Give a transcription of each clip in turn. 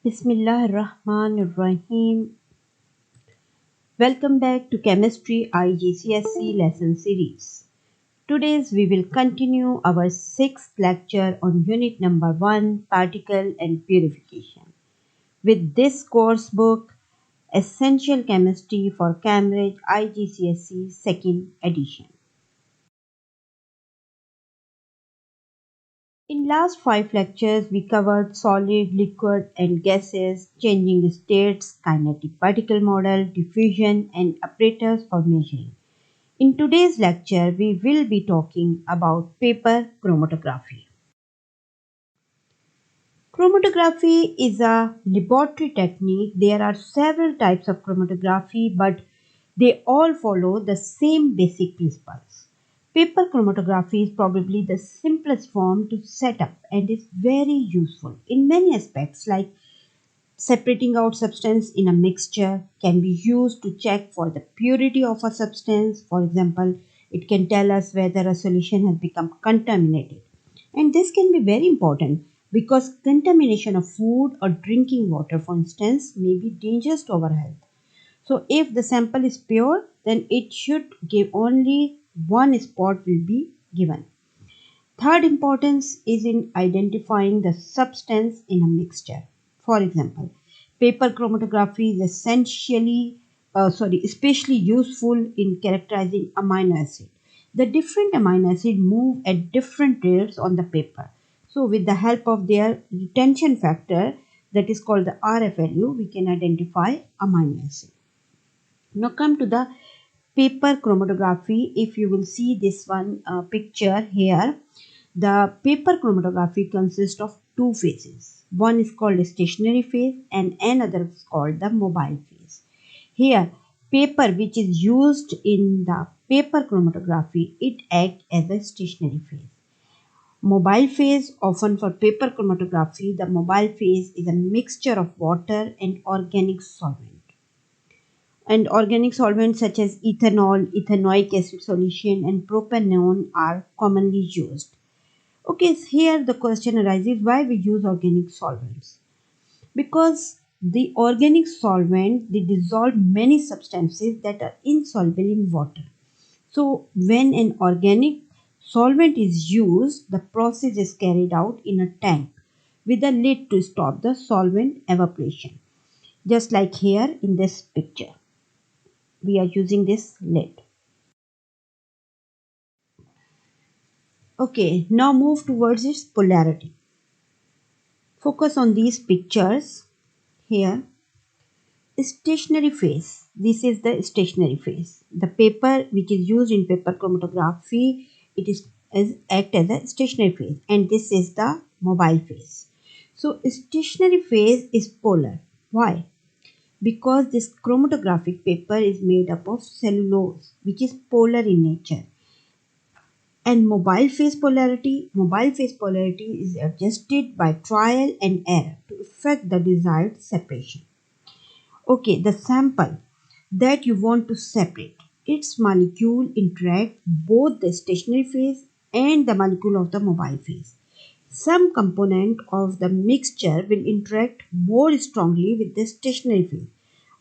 Bismillahirrahmanirrahim. Welcome back to Chemistry IGCSE lesson series. Today we will continue our sixth lecture on unit number 1, particle and purification. With this course book, Essential Chemistry for Cambridge IGCSE second edition. In last 5 lectures, we covered solid, liquid and gases, changing states, kinetic particle model, diffusion and apparatus for measuring. In today's lecture, we will be talking about paper chromatography. Chromatography is a laboratory technique. There are several types of chromatography, but they all follow the same basic principles. Paper chromatography is probably the simplest form to set up and is very useful in many aspects, like separating out substance in a mixture can be used to check for the purity of a substance. For example, it can tell us whether a solution has become contaminated. And this can be very important because contamination of food or drinking water, for instance, may be dangerous to our health. So if the sample is pure, then it should give only one spot will be given. Third importance is in identifying the substance in a mixture. For example, paper chromatography is especially useful in characterizing amino acid. The different amino acid move at different rates on the paper. So with the help of their retention factor, that is called the RF value, we can identify amino acid. Now come to the paper chromatography. If you will see this one picture here, the paper chromatography consists of two phases. One is called a stationary phase and another is called the mobile phase. Here, paper which is used in the paper chromatography, it acts as a stationary phase. Mobile phase, often for paper chromatography, the mobile phase is a mixture of water and organic solvent. And organic solvents such as ethanol, ethanoic acid solution, and propanone are commonly used. Okay, so here the question arises why we use organic solvents. Because the organic solvent they dissolve many substances that are insoluble in water. So when an organic solvent is used, the process is carried out in a tank with a lid to stop the solvent evaporation. Just like here in this picture, we are using this lid. Okay, now move towards its polarity. Focus on these pictures here. Stationary phase. This is the stationary phase. The paper which is used in paper chromatography, it is act as a stationary phase, and this is the mobile phase. So stationary phase is polar. Why? Because this chromatographic paper is made up of cellulose, which is polar in nature. And mobile phase polarity is adjusted by trial and error to effect the desired separation. Okay, the sample that you want to separate, its molecule interact both the stationary phase and the molecule of the mobile phase. Some component of the mixture will interact more strongly with the stationary phase.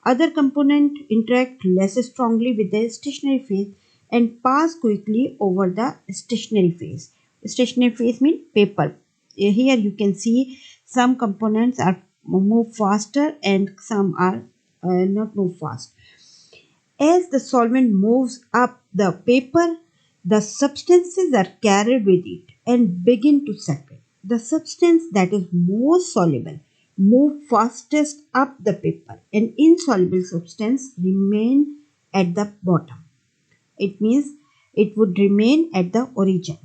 Other component interact less strongly with the stationary phase and pass quickly over the stationary phase. Stationary phase means paper. Here you can see some components are move faster and some are not move fast. As the solvent moves up the paper, the substances are carried with it and begin to separate. The substance that is most soluble move fastest up the paper and insoluble substance remain at the bottom. It means it would remain at the origin.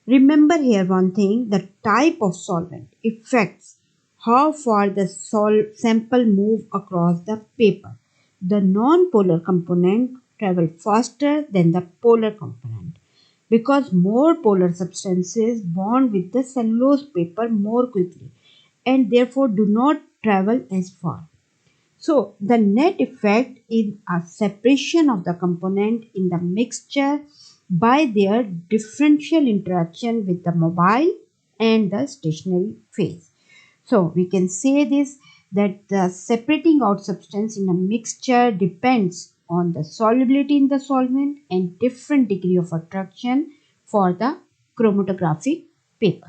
Remember here one thing, the type of solvent affects how far the sample move across the paper. The non-polar component travel faster than the polar component because more polar substances bond with the cellulose paper more quickly and therefore do not travel as far. So the net effect is a separation of the component in the mixture by their differential interaction with the mobile and the stationary phase. So we can say this, that the separating out substance in a mixture depends on the solubility in the solvent and different degree of attraction for the chromatographic paper.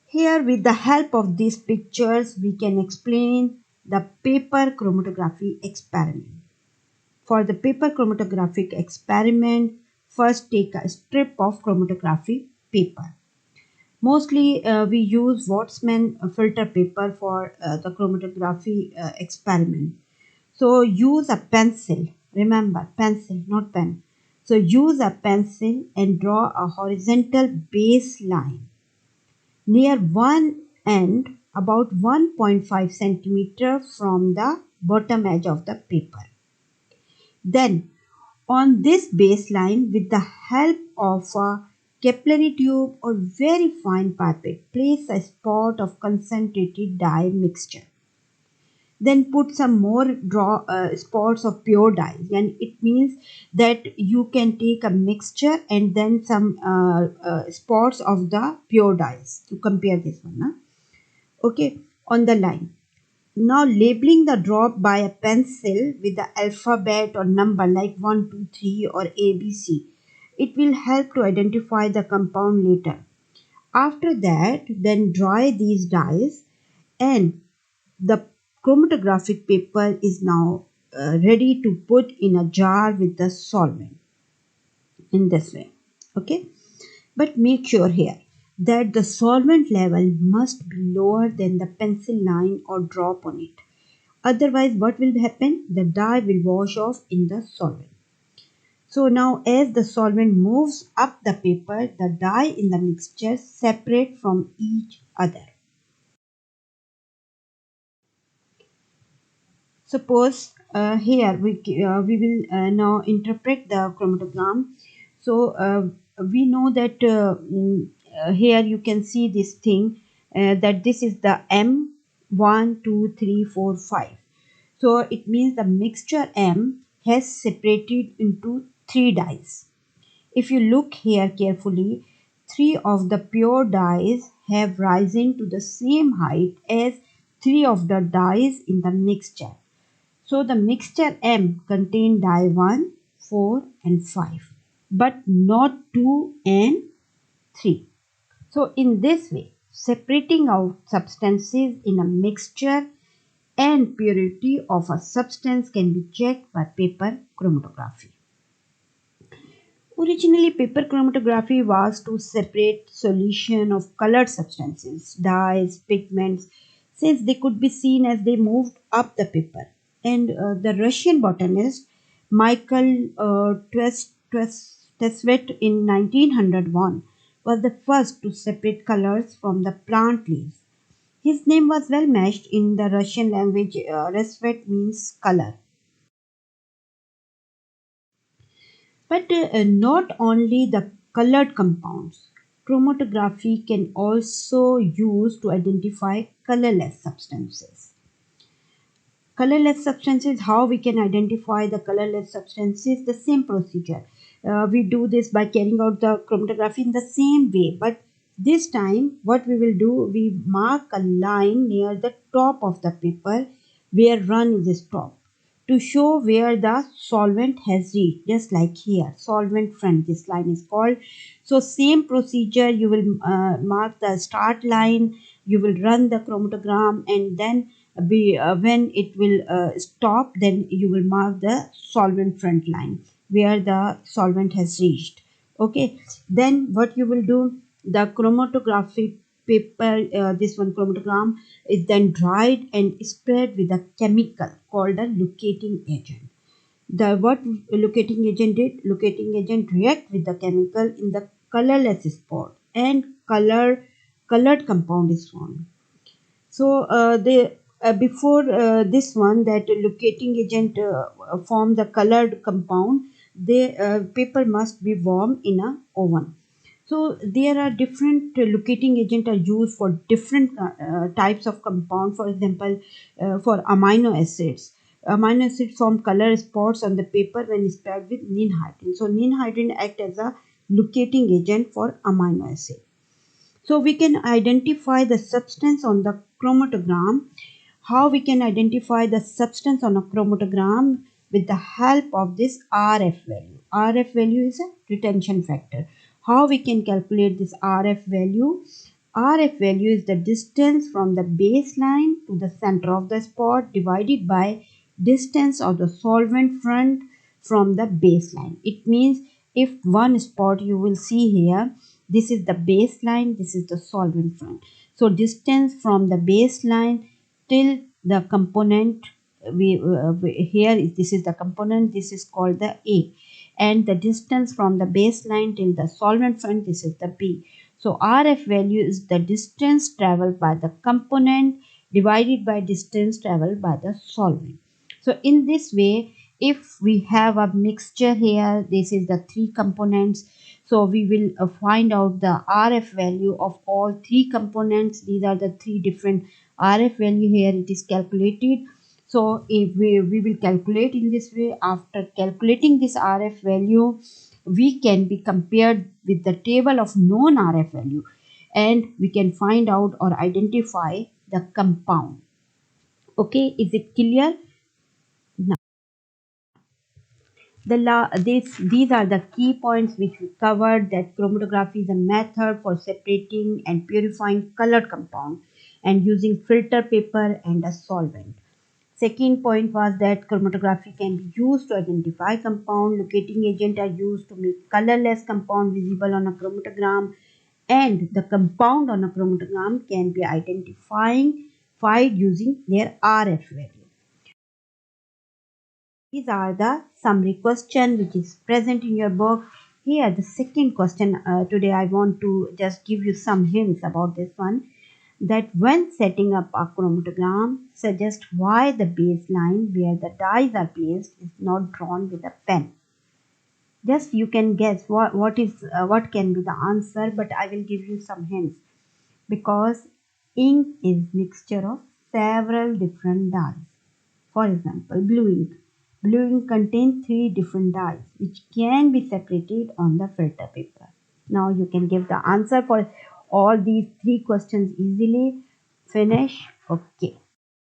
Here, with the help of these pictures, we can explain the paper chromatography experiment. For the paper chromatographic experiment, first take a strip of chromatography paper. Mostly we use Watsman filter paper for the chromatography experiment. So use a pencil, remember pencil, not pen. So use a pencil and draw a horizontal baseline near one end about 1.5 centimeter from the bottom edge of the paper. Then on this baseline, with the help of a capillary tube or very fine pipette, place a spot of concentrated dye mixture. Then put some more spots of pure dye, and it means that you can take a mixture and then some spots of the pure dyes to compare this one. Okay, on the line. Now labeling the drop by a pencil with the alphabet or number like 1, 2, 3 or ABC. It will help to identify the compound later. After that, then dry these dyes, and the chromatographic paper is now ready to put in a jar with the solvent in this way. Okay, but make sure here that the solvent level must be lower than the pencil line or drop on it. Otherwise, what will happen? The dye will wash off in the solvent. So now as the solvent moves up the paper, the dye in the mixture separate from each other. Suppose here we will now interpret the chromatogram. So we know that here you can see this thing, that this is the M 1, 2, 3, 4, 5. So it means the mixture M has separated into 3 dyes. If you look here carefully, 3 of the pure dyes have risen to the same height as 3 of the dyes in the mixture. So the mixture M contain dye 1, 4 and 5, but not 2 and 3. So in this way, separating out substances in a mixture and purity of a substance can be checked by paper chromatography. Originally, paper chromatography was to separate solution of colored substances, dyes, pigments, since they could be seen as they moved up the paper. And the Russian botanist Michael Tesvet in 1901 was the first to separate colors from the plant leaves. His name was well matched in the Russian language. Resvet means color. But not only the colored compounds, chromatography can also use to identify colorless substances. Colorless substances, how we can identify the colorless substances? The same procedure. We do this by carrying out the chromatography in the same way, but this time what we will do, we mark a line near the top of the paper where run is stopped to show where the solvent has reached, just like here solvent front, this line is called. So same procedure, you will mark the start line, you will run the chromatogram, and then be when it will stop, then you will mark the solvent front line where the solvent has reached. Okay, then what you will do, the chromatographic paper, this one chromatogram is then dried and spread with a chemical called a locating agent. The what locating agent did, locating agent react with the chemical in the colorless spot, and colored compound is formed. So they before this one, that locating agent form the colored compound, the paper must be warm in a oven. So there are different locating agent are used for different types of compound. For example, for amino acids. Amino acids form color spots on the paper when spread with ninhydrin. So ninhydrin act as a locating agent for amino acid. So we can identify the substance on the chromatogram. How we can identify the substance on a chromatogram? With the help of this RF value. RF value is a retention factor. How we can calculate this RF value? RF value is the distance from the baseline to the center of the spot divided by distance of the solvent front from the baseline. It means if one spot you will see here, this is the baseline, this is the solvent front. So distance from the baseline till the component, here this is the component, this is called the A, and the distance from the baseline till the solvent front, this is the B. So RF value is the distance traveled by the component divided by distance traveled by the solvent. So in this way, if we have a mixture here, this is the three components. So we will find out the RF value of all three components. These are the three different RF value here. It is calculated. So if we will calculate in this way. After calculating this RF value, we can be compared with the table of known RF value, and we can find out or identify the compound. Okay, is it clear? Now, these are the key points which we covered, that chromatography is a method for separating and purifying colored compound and using filter paper and a solvent. Second point was that chromatography can be used to identify compound. Locating agent are used to make colorless compound visible on a chromatogram, and the compound on a chromatogram can be identified using their RF value. These are the summary question which is present in your book. Here the second question, today I want to just give you some hints about this one, that when setting up a chromatogram, suggest why the baseline where the dyes are placed is not drawn with a pen. Just you can guess what can be the answer, but I will give you some hints. Because ink is mixture of several different dyes. For example, blue ink. Blue ink contains three different dyes which can be separated on the filter paper. Now you can give the answer for all these three questions easily. Finish. Okay.